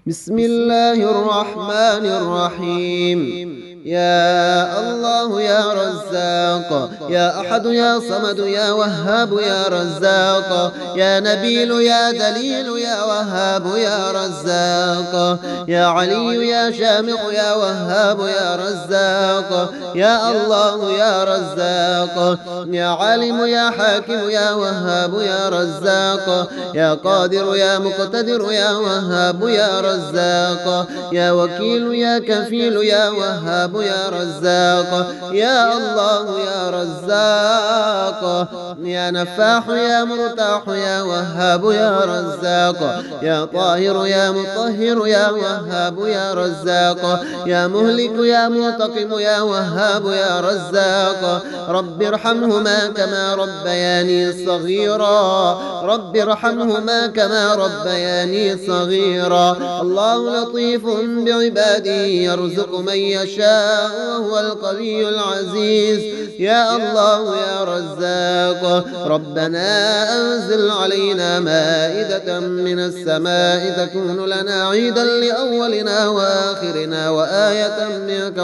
بسم الله الرحمن الرحيم. يا الله يا رزاق، يا أحد يا صمد يا وهاب يا رزاق، يا نبيل يا دليل يا وهاب يا رزاق، يا علي يا شامخ يا وهاب يا رزاق، يا الله يا رزاق، يا عالم يا حاكم يا وهاب يا رزاق، يا قادر يا مقتدر يا وهاب يا رزاق، يا وكيل يا كفيل يا وهاب يا رزاق، يا الله يا رزاق، يا نفاح يا مرتاح يا وهاب يا رزاق، يا طاهر يا مطهر يا وهاب يا رزاق، يا مهلك يا منتقم يا وهاب يا رزاق، رب ارحمهما كما ربياني صغيرا، رب ارحمهما كما ربياني صغيرا. الله لطيف بعباده يرزق من يشاء وهو القوي العزيز. يا الله يا رزاق، ربنا أنزل علينا مائدة من السماء تكون لنا عيدا لأولنا وآخرنا وآية منك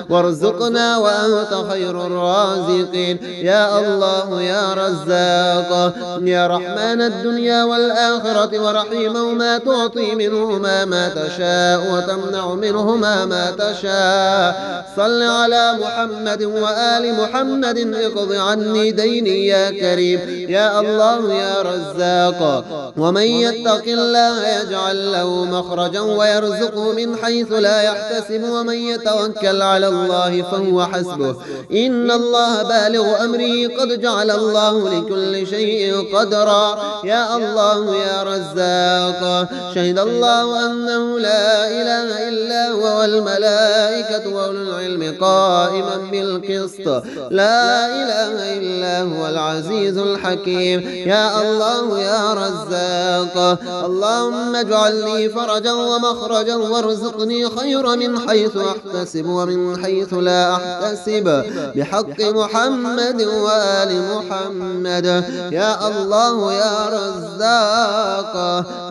وارزقنا وأنت خير الرازقين. يا الله يا رزاق، يا رحمن الدنيا والآخرة ورحيمهما، تعطي منهما ما تشاء وتمنع منهما ما تشاء. صل على محمد وآل محمد، اقض عني ديني يا كريم. يا الله يا رزاق، ومن يتق الله يجعل له مخرجا ويرزقه من حيث لا يحتسب، ومن يتوكل على الله فهو حسبه، إن الله بالغ أمره قد جعل الله لكل شيء قدرا. يا الله يا رزاق، شهد الله أنه لا إله إلا هو والملائكة وأولو العلم قائما بالقسط، لا إله إلا هو العزيز الحكيم. يا الله يا رزاق، اللهم اجعل لي فرجا ومخرجا وارزقني خير من حيث أحتسب ومن حيث لا أحتسب، بحق محمد وآل محمد. يا الله يا رزاق،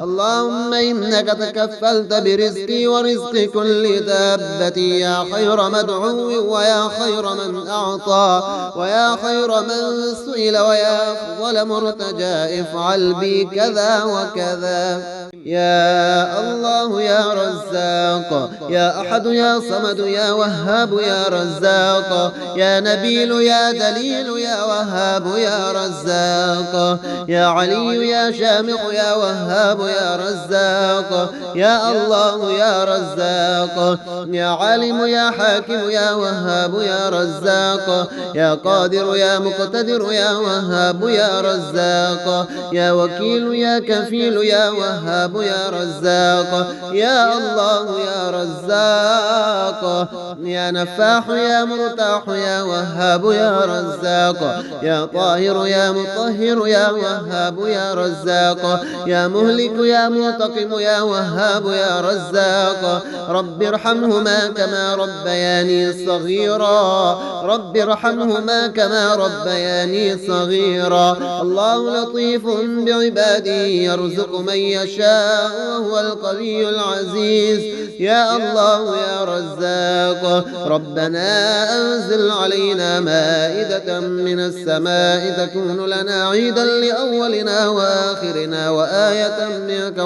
اللهم إنك تكفلت برزقي ورزق كل دابتي، يا خير مدعو ويا خير من أعطى ويا خير من سئل ويا أفضل مرتجى، افعل بي كذا وكذا. يا الله يا رزاق، يا أحد يا صمد يا وهاب يا رزاق، يا نبيل يا دليل يا وهاب يا رزاق، يا علي يا شامخ يا وهاب يا رزاق، يا الله يا رزاق، يا عالم يا حاكم يا وهاب يا رزاق، يا قادر يا مقتدر يا وهاب يا رزاق، يا وكيل يا كفيل يا وهاب يا رزاق، يا الله يا رزاق، يا نفاح يا مرتاح يا وهاب يا رزاق، يا طاهر يا مطهر يا وهاب يا رزاق، يا مهلك يا منتقم يا وهاب يا رزاق، رب ارحمهما كما ربياني صغيرا، رب ارحمهما كما ربياني صغيرا. الله لطيف بعباده يرزق من يشاء وهو القوي العزيز. يا الله يا رزاق، ربنا أنزل علينا مائدة من السماء تكون لنا عيدا لأولنا وآخرنا وآية منك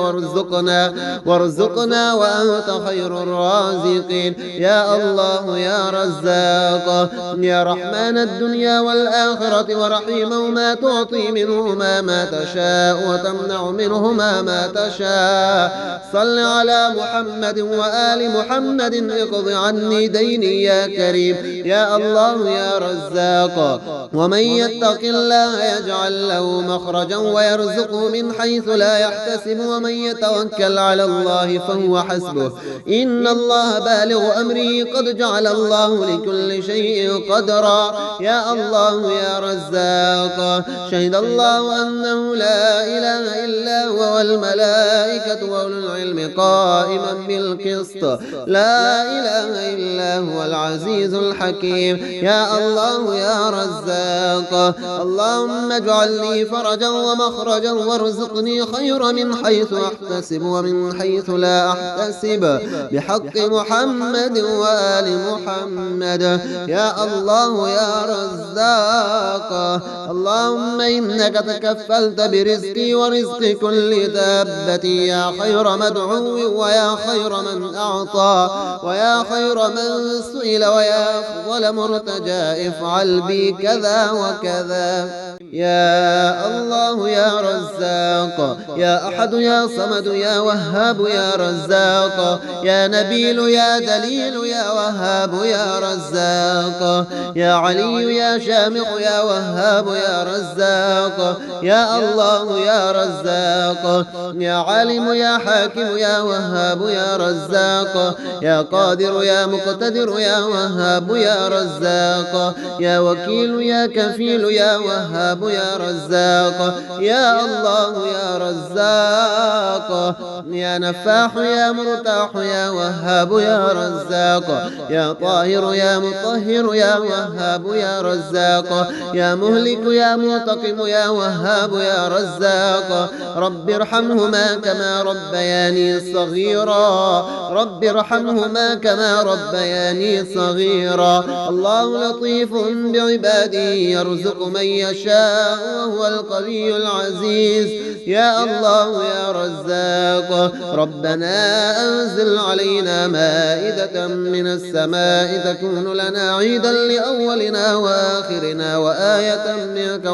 وارزقنا وأنت خير الرازقين. يا الله يا رزاق، يا رحمن الدنيا والآخرة ورحيمهما، تعطي منهما ما تشاء وتمنع منهما ما تشاء. صل على محمد وآل محمد، اقض عني ديني يا كريم. يا الله يا رزاق، ومن يتق الله يجعل له مخرجا ويرزقه من حيث لا يحتسب، ومن يتوكل على الله فهو حسبه، إن الله بالغ أمره قد جعل الله لكل شيء قدرا. يا الله يا رزاق، شهد الله أنه لا إله إلا هو والملائكة والملائكة وأولو العلم قائما بالقسط لا إله إلا هو العزيز الحكيم. يا الله يا رزاق اللهم اجعل لي فرجا ومخرجا وارزقني خير من حيث أحتسب ومن حيث لا أحتسب بحق محمد وآل محمد. يا الله يا رزاق اللهم إنك تكفلت برزقي ورزق كل دابتي يا خير مدعو ويا خير من أعطى ويا خير من سئل ويا أفضل مرتجى افعل بي كذا وكذا. يا الله يا رزاق يا أحد يا صمد يا وهاب يا رزاق يا نبيل يا دليل يا وهاب يا رزاق يا علي يا شامخ يا وهاب يا رزاق يا الله يا رزاق يا عالم يا حاكم يا وهاب يا رزاق يا قادر يا مقتدر يا وهاب يا رزاق يا وكيل يا كفيل يا وهاب يا رزاق يا الله يا رزاق يا نفاح يا مرتاح يا وهاب يا رزاق يا طاهر يا مطهر يا وهاب يا رزاق يا مهلك يا منتقم يا وهاب يا رزاق رب ارحمهما كما ربياني صغيرا رب ارحمهما كما ربياني صغيرا. الله لطيف بعباده يرزق من يشاء وهو القوي العزيز. يا الله يا رزاق ربنا أنزل علينا مائدة من السماء تكون لنا عيدا لأولنا وآخرنا وآية منك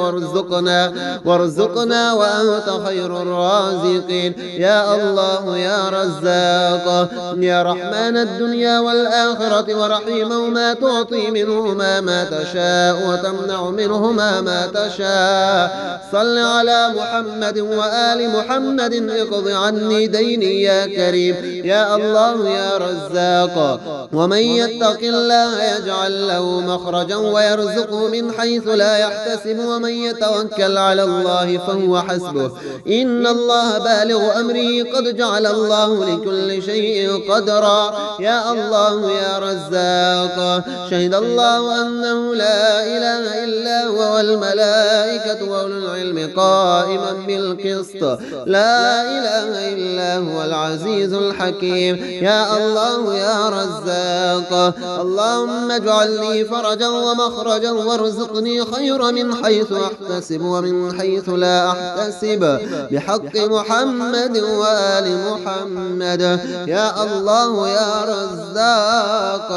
وارزقنا وأنت خير الرازقين. يا الله يا رزاق يا رحمن الدنيا والآخرة ورحيمهما تعطي منهما ما تشاء وتمنع منهما ما تشاء. صل على محمد وآل محمد اقض عني ديني يا كريم. يا الله يا رزاق ومن يتق الله يجعل له مخرجا ويرزقه من حيث لا يحتسب ومن يتوكل على الله فهو حسبه إن الله بالغ أمره قد جعل الله لكل شيء قدرا. يا الله يا رزاق شهد الله أنه لا إله إلا هو والملائكة وأولو العلم قائما بالقسط لا إله إلا هو العزيز الحكيم. يا الله يا رزاق اللهم اجعل لي فرجا ومخرجا وارزقني خير من حيث أحتسب ومن حيث لا أحتسب بحق محمد وآل محمد. يا الله يا رزاق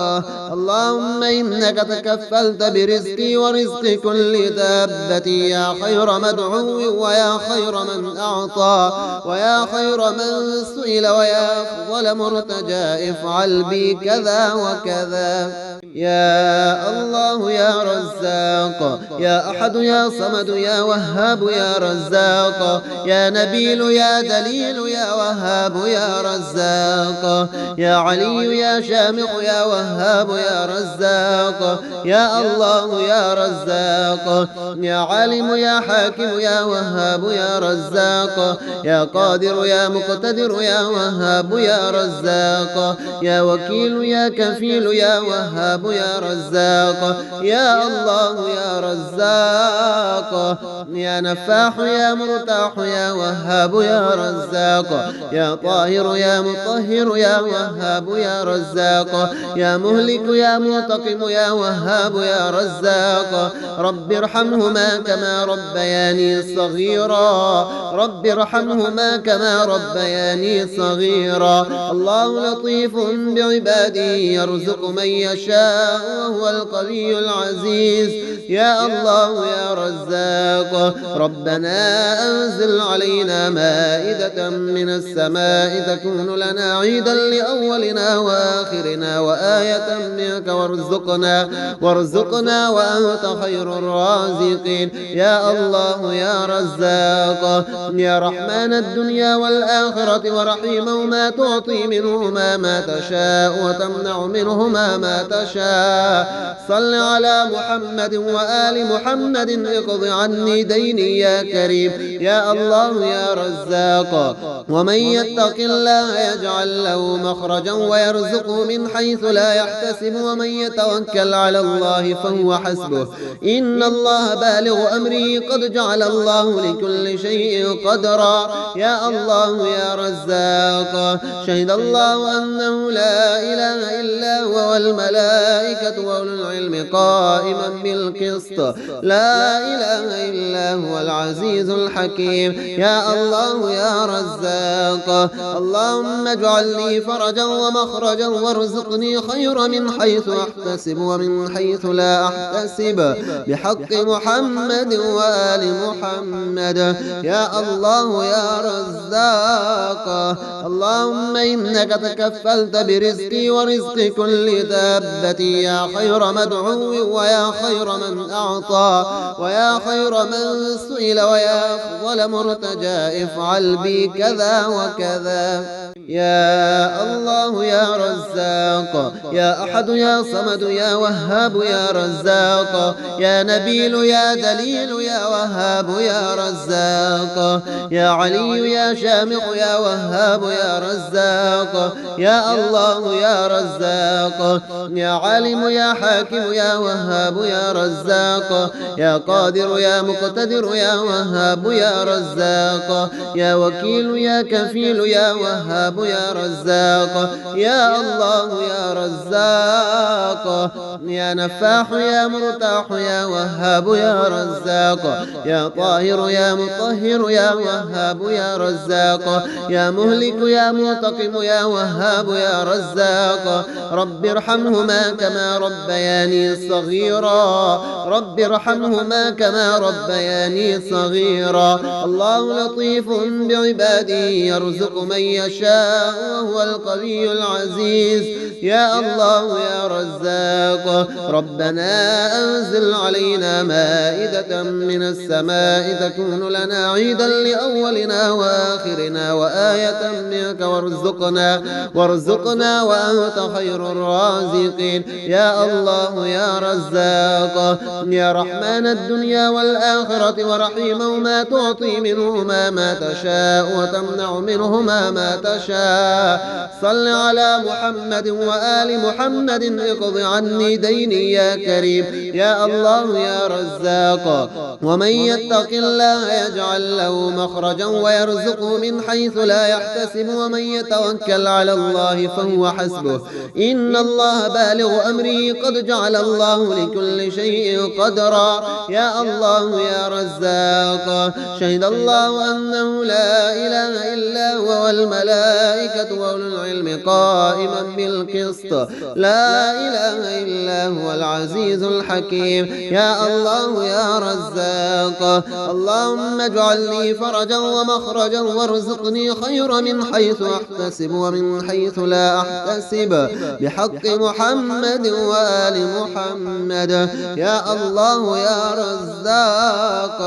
اللهم إنك تكفلت برزقي ورزق كل دابتي يا خير مدعو ويا خير من أعطى ويا خير من سئل ويا أفضل مرتجى افعل بي كذا وكذا. يا الله يا رزاق يا أحد يا صمد يا وهاب يا رزاق يا نبيل يا دليل يا وهاب يا رزاق يا علي يا شامخ يا وهاب يا رزاق يا الله يا رزاق يا عالم يا حاكم يا وهاب يا رزاق يا قادر يا مقتدر يا وهاب يا رزاق يا وكيل يا كفيل يا وهاب يا رزاق يا الله يا رزاق يا نفاح يا مرتاح يا وهاب يا رزاق يا طاهر يا مطهر يا وهاب يا رزاق يا مهلك يا منتقم يا وهاب يا رزاق رب ارحمهما كما ربياني صغيرا رب ارحمهما كما ربياني صغيرا. الله لطيف بعباده يرزق من يشاء وهو القوي العزيز. يا الله يا رزاق ربنا أنزل علينا مائدة من السماء تكون لنا عيدا لأولنا وآخرنا وآية منك وارزقنا وأنت خير الرازقين. يا الله يا رزاق يا رحمن الدنيا والآخرة ورحيمهما تعطي منهما ما تشاء وتمنع منهما ما تشاء. صل على محمد وآل محمد اقض عني ديني يا كريم. يا الله يا رزاق رزاقا ومن يتق الله يجعل له مخرجا ويرزقه من حيث لا يحتسب ومن يتوكل على الله فهو حسبه إن الله بالغ أمره قد جعل الله لكل شيء قدرا يا الله يا رزاق شهد الله أنه لا إله إلا هو والملائكة وأولو العلم قائما بالقسط لا إله إلا هو العزيز الحكيم يا الله يا رزاق اللهم اجعل لي فرجا ومخرجا وارزقني خير من حيث أحتسب ومن حيث لا أحتسب بحق محمد وآل محمد يا الله يا رزاق اللهم إنك تكفلت برزقي ورزق كل دابتي يا خير مدعو ويا خير من أعطى ويا خير من سئل ويا أفضل مرتجى افعل بي كذا وكذا يا الله يا رزاق يا أحد يا صمد يا وهاب يا رزاق يا نبيل يا دليل يا وهاب يا رزاق يا علي يا شامخ يا وهاب يا رزاق يا الله يا رزاق يا عالم يا حاكم يا وهاب يا رزاق يا قادر يا مقتدر يا وهاب يا رزاق يا وكيل يا كفيل يا وهاب يا رزاق يا الله يا رزاق يا نفاح يا مرتاح يا وهاب يا رزاق يا طاهر يا مطهر يا وهاب يا رزاق يا مهلك يا منتقم يا وهاب يا رزاق رب ارحمهما كما ربياني صغيرا رب ارحمهما كما ربياني صغيرا الله لطيف بعباده يرزق من يشاء وهو القوي العزيز يا الله يا رزاق ربنا أنزل علينا مائدة من السماء تكون لنا عيدا لأولنا وآخرنا وآية منك وارزقنا وأنت خير الرازقين يا الله يا رزاق يا رحمن الدنيا والآخرة ورحيمهما تعطي منهما ما تشاء وتمنع منهما ما تشاء صل على محمد وآل محمد اقض عني ديني يا كريم يا الله يا رزاق ومن يتق الله يجعل له مخرجا ويرزقه من حيث لا يحتسب ومن يتوكل على الله فهو حسبه إن الله بالغ أمره قد جعل الله لكل شيء قدرا يا الله يا رزاق شهد الله أنه لا إله إلا هو والملائكة وأولو العلم قائما بالقسط لا إله إلا هو العزيز الحكيم يا الله يا رزاق اللهم اجعل لي فرجا ومخرجا وارزقني خير من حيث أحتسب ومن حيث لا أحتسب بحق محمد وآل محمد يا الله يا رزاق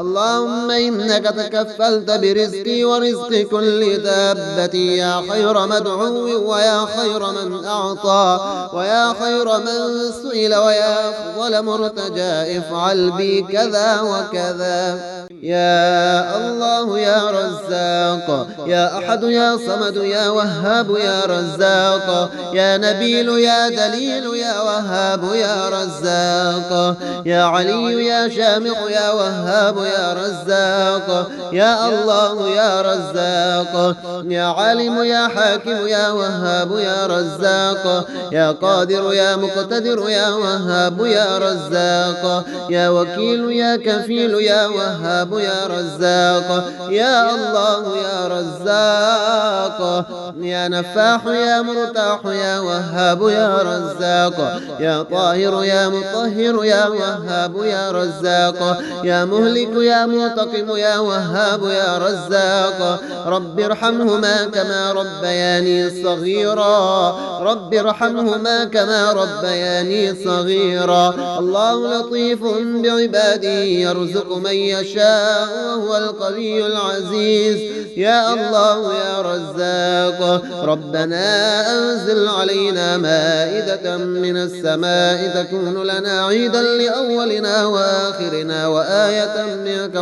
اللهم إنك تكفلت برزقي ورزق كل دابتي يا خير مدعو ويا خير من أعطى ويا خير من سئل ويا أفضل مرتجى افعل بي كذا وكذا يا الله يا رزاق يا أحد يا صمد يا وهاب يا رزاق يا نبيل يا دليل يا وهاب يا رزاق يا علي يا شامخ يا وهاب يا رزاق يا الله يا رزاق يا عالم يا حاكم يا وهاب يا رزاق يا قادر يا مقتدر يا وهاب يا رزاق يا وكيل يا كفيل يا وهاب يا رزاق يا الله يا رزاق يا نفاح يا مرتاح يا وهاب يا رزاق يا طاهر يا مطهر يا وهاب يا رزاق يا مهلك يا منتقم يا وهاب يا رزاق رب ارحمهما كما ربياني صغيرا رب ارحمهما كما ربياني صغيرا الله لطيف بعباده يرزق من يشاء وهو القوي العزيز يا الله يا رزاق ربنا أنزل علينا مائدة من السماء تكون لنا عيدا لأولنا وآخرنا وآية منك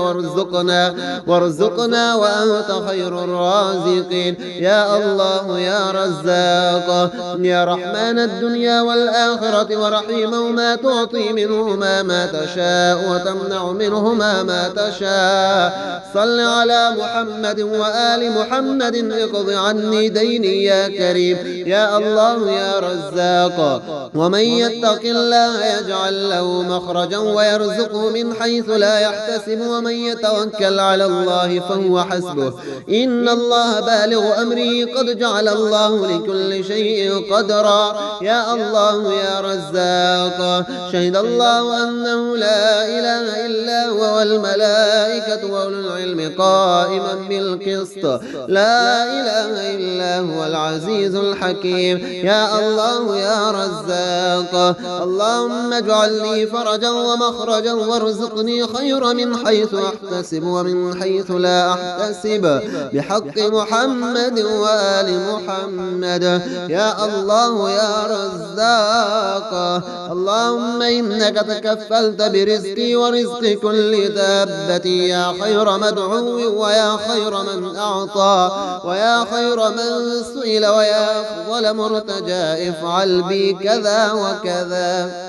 وارزقنا وأنت خير الرازقين. يا الله يا رزاق يا رحمن الدنيا والآخرة ورحيمهما، تعطي منهما ما تشاء وتمنع منهما ما تشاء. صل على محمد وآل محمد، اقض عني ديني يا كريم. يا الله يا رزاق ومن يتق الله يجعل له مخرجا ويرزقه من حيث لا يحتسب، ومن يتوكل على الله فهو حسبه، إن الله بالغ أمره، قد جعل الله لكل شيء قدرا. يا الله يا رزاق شهد الله أنه لا إله إلا هو والملائكة وأولو العلم قائما بالقسط، لا إله إلا هو العزيز الحكيم. يا الله يا رزاق اللهم اجعل لي فرجا ومخرجا، وارزقني خير من حيث أحتسب ومن حيث لا أحتسب، بحق محمد وآل محمد. يا الله يا رزاق اللهم إنك تكفلت برزقي ورزق كل دابتي، يا خير مدعو ويا خير من أعطى ويا خير من سئل ويا أفضل مرتجى، افعل بي كذا وكذا.